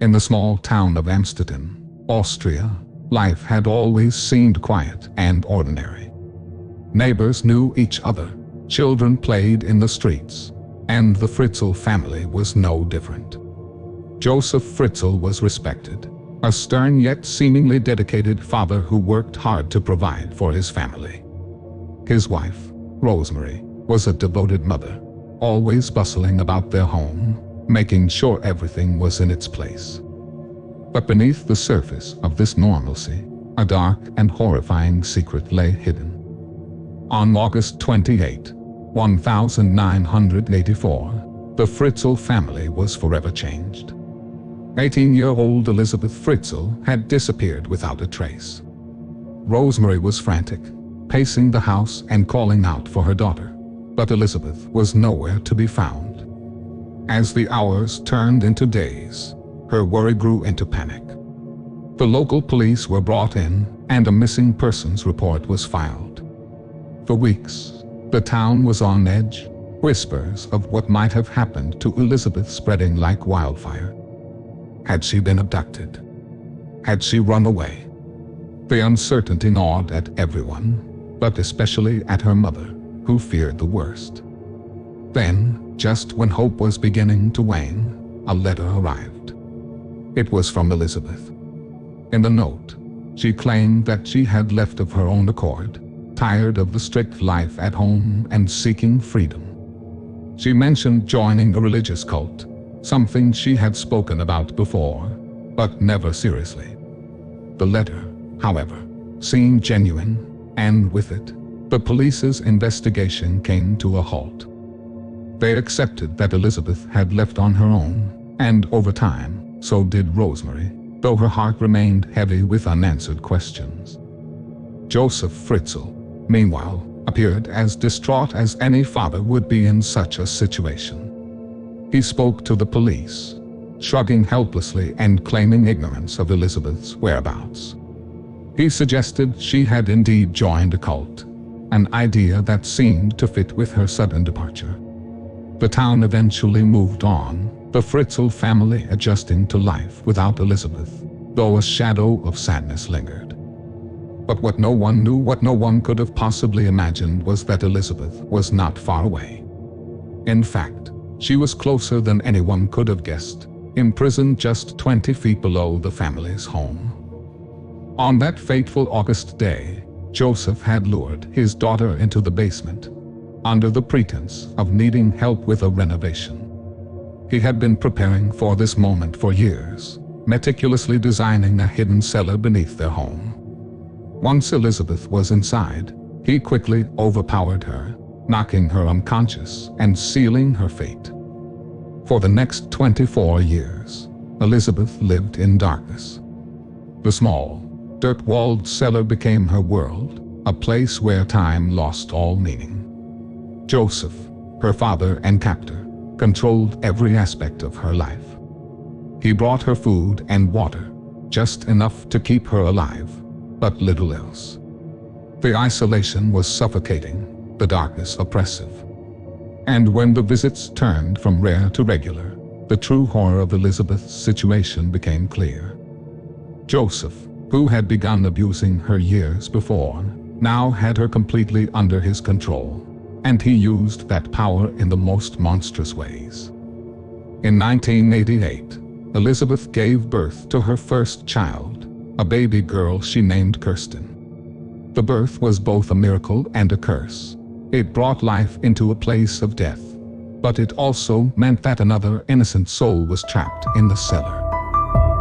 In the small town of Amstetten, Austria, life had always seemed quiet and ordinary. Neighbors knew each other, children played in the streets, and the Fritzl family was no different. Josef Fritzl was respected, a stern yet seemingly dedicated father who worked hard to provide for his family. His wife, Rosemary, was a devoted mother, always bustling about their home, making sure everything was in its place. But beneath the surface of this normalcy, a dark and horrifying secret lay hidden. On August 28, 1984, the Fritzl family was forever changed. 18-year-old Elisabeth Fritzl had disappeared without a trace. Rosemary was frantic, pacing the house and calling out for her daughter, but Elisabeth was nowhere to be found. As the hours turned into days, her worry grew into panic. The local police were brought in, and a missing persons report was filed. For weeks, the town was on edge, whispers of what might have happened to Elisabeth spreading like wildfire. Had she been abducted? Had she run away? The uncertainty gnawed at everyone, but especially at her mother, who feared the worst. Then, just when hope was beginning to wane, a letter arrived. It was from Elisabeth. In the note, she claimed that she had left of her own accord, tired of the strict life at home and seeking freedom. She mentioned joining a religious cult, something she had spoken about before, but never seriously. The letter, however, seemed genuine, and with it, the police's investigation came to a halt. They accepted that Elisabeth had left on her own, and over time, so did Rosemary, though her heart remained heavy with unanswered questions. Josef Fritzl, meanwhile, appeared as distraught as any father would be in such a situation. He spoke to the police, shrugging helplessly and claiming ignorance of Elisabeth's whereabouts. He suggested she had indeed joined a cult, an idea that seemed to fit with her sudden departure. The town eventually moved on, the Fritzl family adjusting to life without Elisabeth, though a shadow of sadness lingered. But what no one knew, what no one could have possibly imagined, was that Elisabeth was not far away. In fact, she was closer than anyone could have guessed, imprisoned just 20 feet below the family's home. On that fateful August day, Josef had lured his daughter into the basement, under the pretense of needing help with a renovation. He had been preparing for this moment for years, meticulously designing a hidden cellar beneath their home. Once Elisabeth was inside, he quickly overpowered her, knocking her unconscious and sealing her fate. For the next 24 years, Elisabeth lived in darkness. The small, dirt-walled cellar became her world, a place where time lost all meaning. Josef, her father and captor, controlled every aspect of her life. He brought her food and water, just enough to keep her alive, but little else. The isolation was suffocating, the darkness oppressive. And when the visits turned from rare to regular, the true horror of Elisabeth's situation became clear. Josef, who had begun abusing her years before, now had her completely under his control, and he used that power in the most monstrous ways. In 1988, Elisabeth gave birth to her first child, a baby girl she named Kirsten. The birth was both a miracle and a curse. It brought life into a place of death, but it also meant that another innocent soul was trapped in the cellar.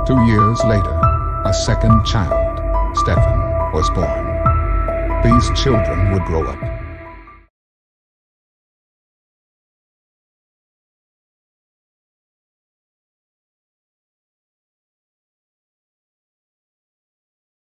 2 years later, a second child, Stefan, was born. These children would grow up,